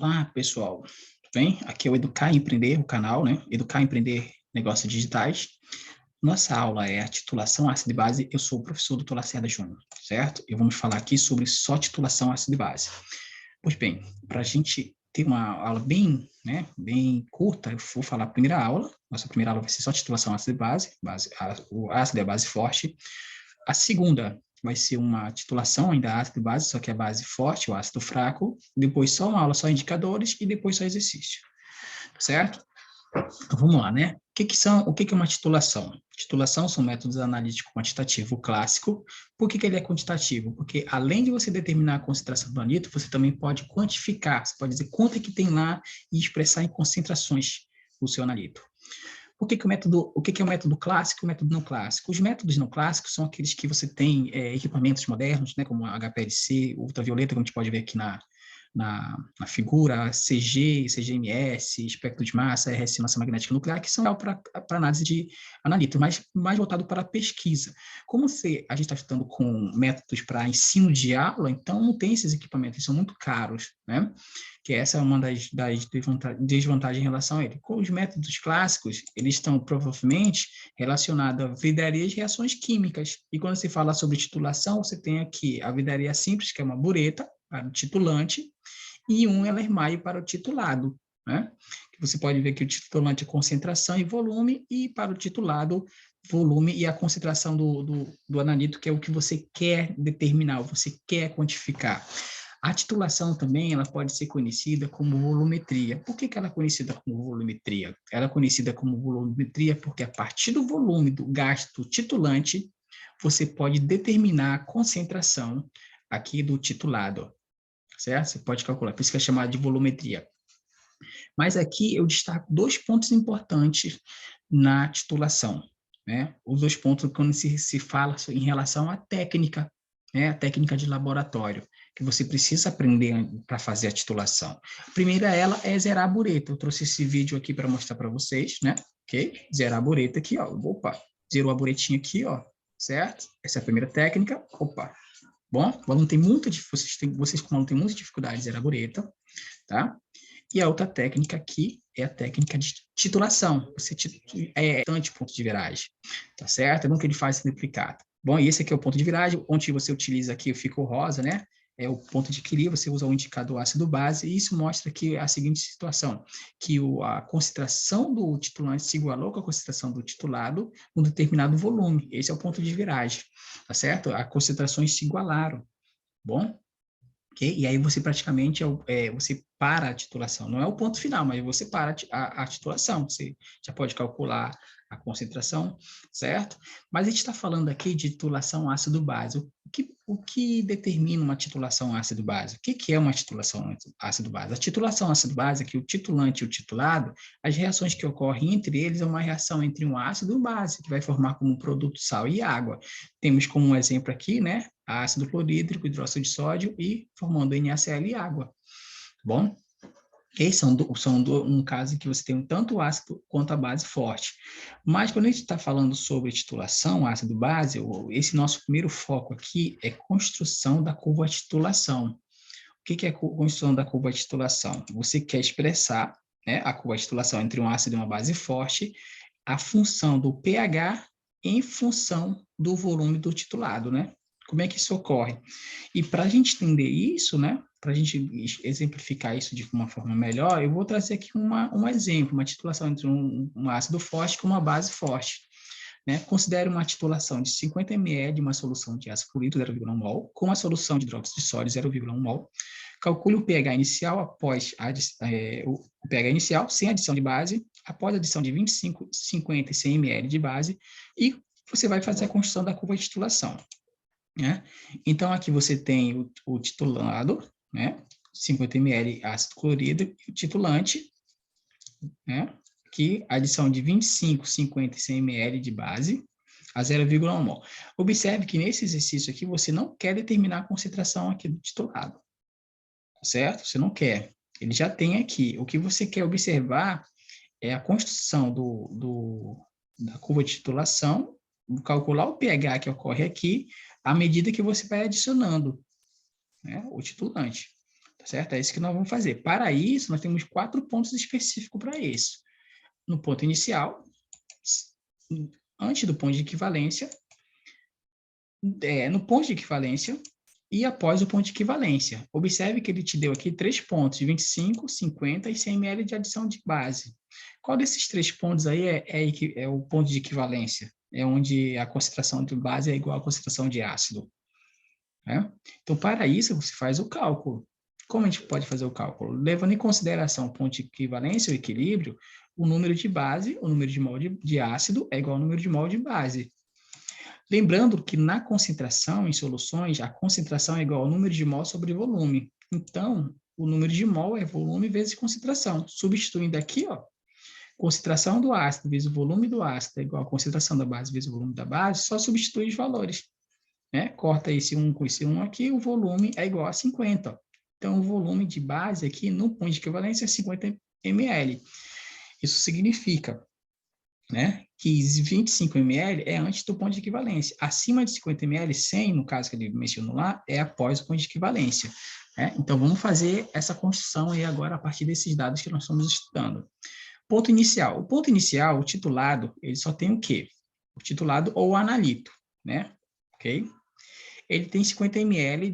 Olá, pessoal. Tudo bem? Aqui é o Educar e Empreender, o canal, né? Educar e Empreender Negócios Digitais. Nossa aula é a titulação ácido e base. Eu sou o professor Dr. Lacerda Júnior, certo? E vamos falar aqui sobre só titulação ácido e base. Pois bem, para a gente ter uma aula bem curta, eu vou falar a primeira aula. Nossa primeira aula vai ser só titulação ácido e base, o ácido é a base forte. A segunda vai ser uma titulação ainda ácido e base, só que a base forte, o ácido fraco, depois só uma aula, só indicadores e depois só exercício, certo? Então, vamos lá, né? O que é uma titulação? Titulação são métodos analíticos quantitativo clássico. Por que ele é quantitativo? Porque além de você determinar a concentração do nitro, você também pode quantificar, você pode dizer quanto é que tem lá e expressar em concentrações o seu analito. O que é o método clássico e o método não clássico? Os métodos não clássicos são aqueles que você tem equipamentos modernos, né, como a HPLC, ultravioleta, como a gente pode ver aqui na figura, CG, CGMS, espectro de massa, ressonância magnética nuclear, que são para análise de analito, mas mais voltado para a pesquisa. Como a gente está estudando com métodos para ensino de aula, então não tem esses equipamentos, eles são muito caros, né? Que essa é uma das desvantagens em relação a ele. Com os métodos clássicos, eles estão provavelmente relacionados a vidarias e reações químicas. E quando se fala sobre titulação, você tem aqui a vidaria simples, que é uma bureta, para o titulante, e um Ellermeyer para o titulado, né? Você pode ver que o titulante é concentração e volume, e para o titulado, volume e a concentração do analito, que é o que você quer determinar, você quer quantificar. A titulação também ela pode ser conhecida como volumetria. Por que ela é conhecida como volumetria? Ela é conhecida como volumetria porque a partir do volume do gasto titulante, você pode determinar a concentração aqui do titulado, certo? Você pode calcular, por isso que é chamada de volumetria. Mas aqui eu destaco dois pontos importantes na titulação, né? Os dois pontos quando se fala em relação à técnica, né? A técnica de laboratório, que você precisa aprender para fazer a titulação. A primeira ela é zerar a bureta. Eu trouxe esse vídeo aqui para mostrar para vocês, né? Ok? Zerar a bureta aqui, ó. Opa, zerou a buretinha aqui, ó. Certo? Essa é a primeira técnica. Opa. Bom, o aluno tem vocês como aluno tem muita dificuldade de zerar a bureta, tá? E a outra técnica aqui é a técnica de titulação. Você é ponto de viragem, tá certo? É bom que ele faz duplicado. Bom, e esse aqui é o ponto de viragem, onde você utiliza aqui, ficou rosa, né? É o ponto de equilíbrio, você usa o indicador ácido base, e isso mostra que a seguinte situação, que a concentração do titulante se igualou com a concentração do titulado num determinado volume. Esse é o ponto de viragem, tá certo? As concentrações se igualaram, bom? Okay? E aí você praticamente você para a titulação. Não é o ponto final, mas você para a titulação. Você já pode calcular a concentração, certo? Mas a gente está falando aqui de titulação ácido-base. O que determina uma titulação ácido-base? O que é uma titulação ácido-base? A titulação ácido-base é que o titulante e o titulado, as reações que ocorrem entre eles é uma reação entre um ácido e um base, que vai formar como produto sal e água. Temos como um exemplo aqui, né? Ácido clorídrico, hidróxido de sódio e formando NaCl e água. Tá bom? Esse um caso em que você tem tanto o ácido quanto a base forte. Mas quando a gente está falando sobre titulação, ácido-base, esse nosso primeiro foco aqui é construção da curva de titulação. O que é a construção da curva de titulação? Você quer expressar, né, a curva de titulação entre um ácido e uma base forte, a função do pH em função do volume do titulado, né? Como é que isso ocorre? E para a gente entender isso, né, para a gente exemplificar isso de uma forma melhor, eu vou trazer aqui um exemplo, uma titulação entre um ácido forte com uma base forte. Né? Considere uma titulação de 50 ml de uma solução de ácido fluorídrico 0,1 mol com a solução de hidróxido de sódio 0,1 mol. Calcule o pH inicial após o pH inicial, sem adição de base, após a adição de 25, 50 e 100 ml de base, e você vai fazer a construção da curva de titulação. Né? Então, aqui você tem o titulado, né? 50 ml ácido clorídrico, e o titulante, né? Aqui, adição de 25, 50 e 100 ml de base a 0,1 mol. Observe que nesse exercício aqui, você não quer determinar a concentração aqui do titulado, certo? Você não quer. Ele já tem aqui. O que você quer observar é a construção da curva de titulação, calcular o pH que ocorre aqui, à medida que você vai adicionando, né, o titulante, Tá certo? É isso que nós vamos fazer. Para isso, nós temos 4 pontos específicos para isso. No ponto inicial, antes do ponto de equivalência, no ponto de equivalência e após o ponto de equivalência. Observe que ele te deu aqui 3 pontos, 25, 50 e 100 ml de adição de base. Qual desses 3 pontos aí é o ponto de equivalência? É onde a concentração de base é igual à concentração de ácido. Né? Então, para isso, você faz o cálculo. Como a gente pode fazer o cálculo? Levando em consideração o ponto de equivalência, o equilíbrio, o número de base, o número de mol de ácido é igual ao número de mol de base. Lembrando que na concentração, em soluções, a concentração é igual ao número de mol sobre volume. Então, o número de mol é volume vezes concentração. Substituindo aqui, ó, concentração do ácido vezes o volume do ácido é igual a concentração da base vezes o volume da base, só substitui os valores. Né? Corta esse 1 com esse 1 aqui, o volume é igual a 50. Ó. Então, o volume de base aqui, no ponto de equivalência, é 50 ml. Isso significa, né, que 25 ml é antes do ponto de equivalência. Acima de 50 ml, 100, no caso que ele mencionou lá, é após o ponto de equivalência. Né? Então, vamos fazer essa construção aí agora a partir desses dados que nós estamos estudando. Ponto inicial. O ponto inicial, o titulado, ele só tem o quê? O titulado ou o analito, né? Ok? Ele tem 50 ml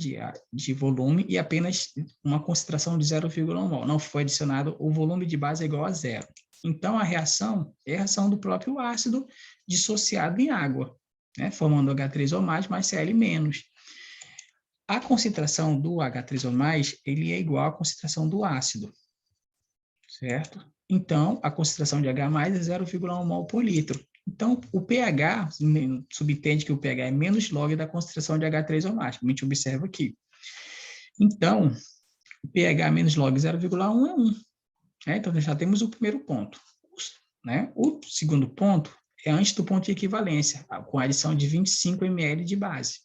de volume e apenas uma concentração de 0,1 mol. Não foi adicionado, o volume de base é igual a zero. Então, a reação é a reação do próprio ácido dissociado em água, né? Formando H3O+, mais Cl-. A concentração do H3O+, ele é igual à concentração do ácido, certo? Então, a concentração de H+ é 0,1 mol por litro. Então, o pH, subentende que o pH é menos log da concentração de H3O+, como a gente observa aqui. Então, o pH menos log 0,1 é 1. Né? Então, já temos o primeiro ponto. Né? O segundo ponto é antes do ponto de equivalência, com a adição de 25 ml de base.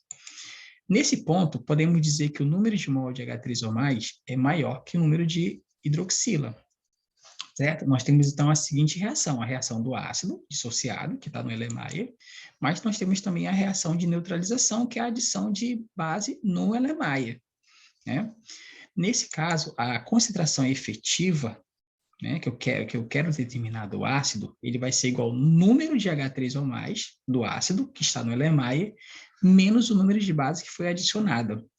Nesse ponto, podemos dizer que o número de mol de H3O+, é maior que o número de hidroxila. Certo? Nós temos, então, a seguinte reação, a reação do ácido dissociado, que está no Erlenmeyer, mas nós temos também a reação de neutralização, que é a adição de base no Erlenmeyer. Né? Nesse caso, a concentração efetiva, né, que eu quero determinar do ácido, ele vai ser igual ao número de H3O+, do ácido, que está no Erlenmeyer, menos o número de base que foi adicionado.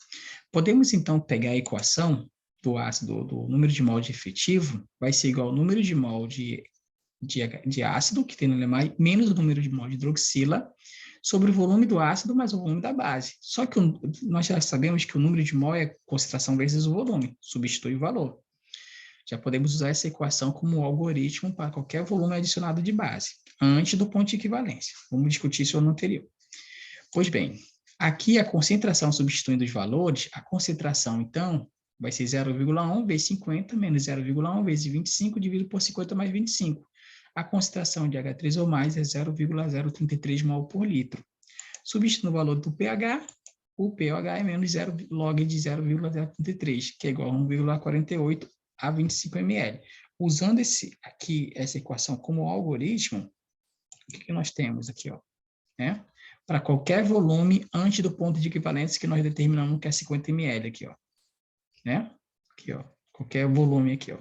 Podemos, então, pegar a equação do ácido, do número de mol de efetivo, vai ser igual ao número de mol de ácido, que tem no Erlenmeyer, menos o número de mol de hidroxila, sobre o volume do ácido mais o volume da base. Só que nós já sabemos que o número de mol é concentração vezes o volume, substitui o valor. Já podemos usar essa equação como algoritmo para qualquer volume adicionado de base, antes do ponto de equivalência. Vamos discutir isso no anterior. Pois bem, aqui a concentração substituindo os valores, a concentração, então, vai ser 0,1 vezes 50 menos 0,1 vezes 25 dividido por 50 mais 25. A concentração de H3O+ é 0,033 mol por litro. Substituindo o valor do pH, o pH é menos 0 log de 0,033, que é igual a 1,48 a 25 ml. Usando essa equação como algoritmo, o que nós temos aqui? Ó, né? Para qualquer volume antes do ponto de equivalência que nós determinamos que é 50 ml aqui, ó. Né? Aqui, ó. Qualquer volume aqui, ó.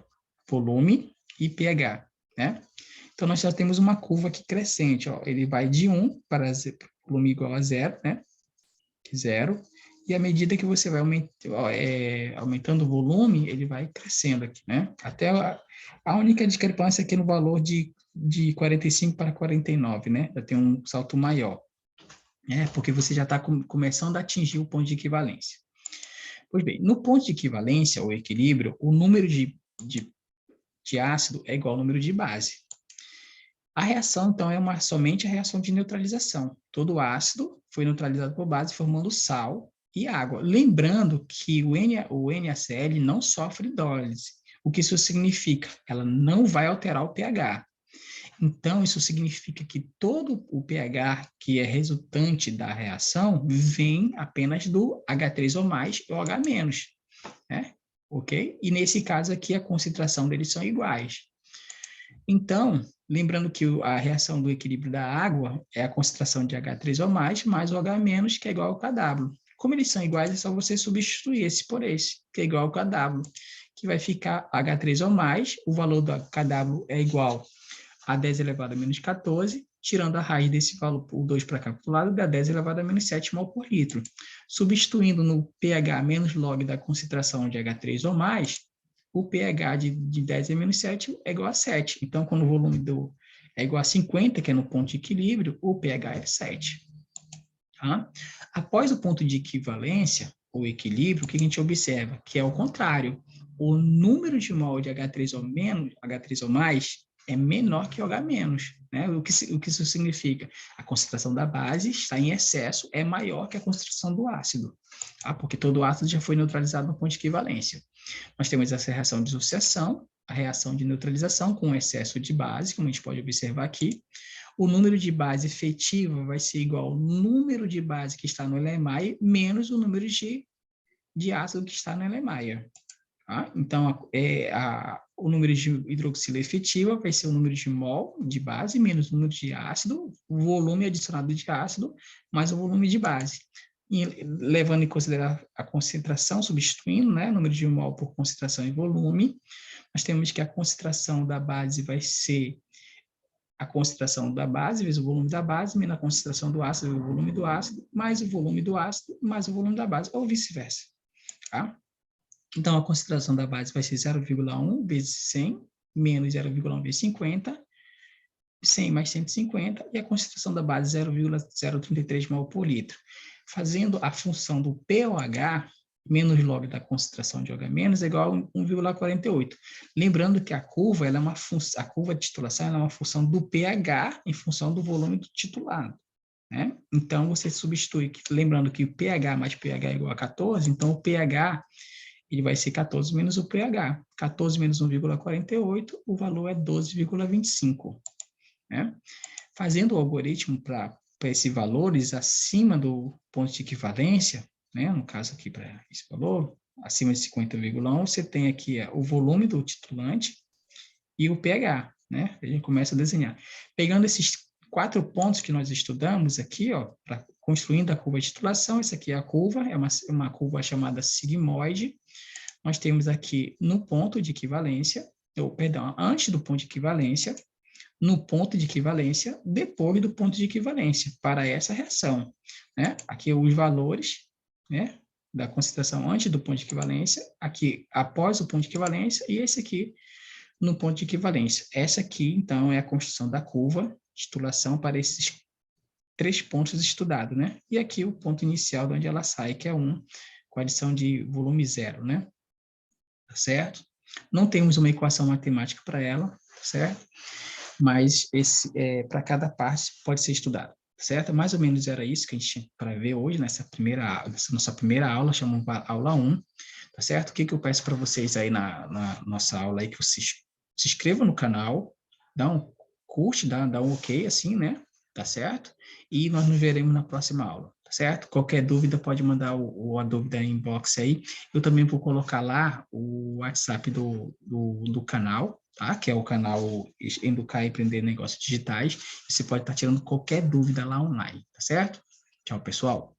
Volume e pH, né? Então, nós já temos uma curva aqui crescente, ó. Ele vai de 1 para volume igual a 0, né? 0. E à medida que você vai aumentando o volume, ele vai crescendo aqui, né? Até a única discrepância aqui no valor de 45 para 49, né? Já tem um salto maior. Porque você já está começando a atingir o ponto de equivalência. Pois bem, no ponto de equivalência, ou equilíbrio, o número de ácido é igual ao número de base. A reação, então, é somente a reação de neutralização. Todo ácido foi neutralizado por base, formando sal e água. Lembrando que o NaCl não sofre hidrólise. O que isso significa? Ela não vai alterar o pH. Então, isso significa que todo o pH que é resultante da reação vem apenas do H3O+ ou H-, né? Ok? E nesse caso aqui, a concentração deles são iguais. Então, lembrando que a reação do equilíbrio da água é a concentração de H3O+ mais o H-, que é igual ao KW. Como eles são iguais, é só você substituir esse por esse, que é igual ao KW, que vai ficar H3 ou mais, o valor do KW é igual a 10 elevado a menos 14, tirando a raiz desse valor, o 2 para cá para o lado, dá 10 elevado a menos 7 mol por litro. Substituindo no pH menos log da concentração de H3 ou mais, o pH de 10 a menos 7 é igual a 7. Então, quando o volume é igual a 50, que é no ponto de equilíbrio, o pH é 7. Tá? Após o ponto de equivalência, ou equilíbrio, o que a gente observa? Que é o contrário. O número de mol de H3 ou menos, H3 ou mais, é menor que o H-, né? O que isso significa? A concentração da base está em excesso, é maior que a concentração do ácido, tá? Porque todo o ácido já foi neutralizado no ponto de equivalência. Nós temos essa reação de dissociação, a reação de neutralização com excesso de base, como a gente pode observar aqui. O número de base efetiva vai ser igual ao número de base que está no Erlenmeyer menos o número de ácido que está no Erlenmeyer. Tá? Então, o número de hidroxila efetiva vai ser o número de mol de base menos o número de ácido, o volume adicionado de ácido, mais o volume de base. E, levando em consideração a concentração, substituindo, né, número de mol por concentração e volume, nós temos que a concentração da base vai ser a concentração da base vezes o volume da base, menos a concentração do ácido vezes o volume do ácido, mais o volume do ácido, mais o volume da base, ou vice-versa. Tá? Então, a concentração da base vai ser 0,1 vezes 100, menos 0,1 vezes 50, 100 mais 150, e a concentração da base 0,033 mol por litro. Fazendo a função do pOH, menos log da concentração de OH- é igual a 1,48. Lembrando que a curva, a curva de titulação é uma função do pH em função do volume do titulado. Né? Então, você substitui, lembrando que o pH mais pH é igual a 14, então o pH ele vai ser 14 menos o pH. 14 menos 1,48, o valor é 12,25. Né? Fazendo o algoritmo para esses valores acima do ponto de equivalência, né? No caso aqui para esse valor, acima de 50,1, você tem aqui o volume do titulante e o pH. Né? A gente começa a desenhar. Pegando esses 4 pontos que nós estudamos aqui, ó, construindo a curva de titulação, essa aqui é a curva, é uma curva chamada sigmoide. Nós temos aqui no ponto de equivalência, antes do ponto de equivalência, no ponto de equivalência, depois do ponto de equivalência, para essa reação. Né? Aqui os valores, né, da concentração antes do ponto de equivalência, aqui após o ponto de equivalência, e esse aqui no ponto de equivalência. Essa aqui, então, é a construção da curva de titulação para esses 3 pontos estudados, né? E aqui o ponto inicial de onde ela sai, que é 1, com adição de volume 0, né? Tá certo? Não temos uma equação matemática para ela, tá certo? Mas para cada parte pode ser estudado, certo? Mais ou menos era isso que a gente tinha para ver hoje, nessa nossa primeira aula, chamamos aula 1, tá certo? O que eu peço para vocês aí na nossa aula aí, que vocês se inscrevam no canal, dá um curte, dá um ok, assim, né? Tá certo? E nós nos veremos na próxima aula, tá certo? Qualquer dúvida pode mandar a dúvida em inbox aí. Eu também vou colocar lá o WhatsApp do canal, tá? Que é o canal Educar e Aprender Negócios Digitais. Você pode estar tirando qualquer dúvida lá online, tá certo? Tchau, pessoal.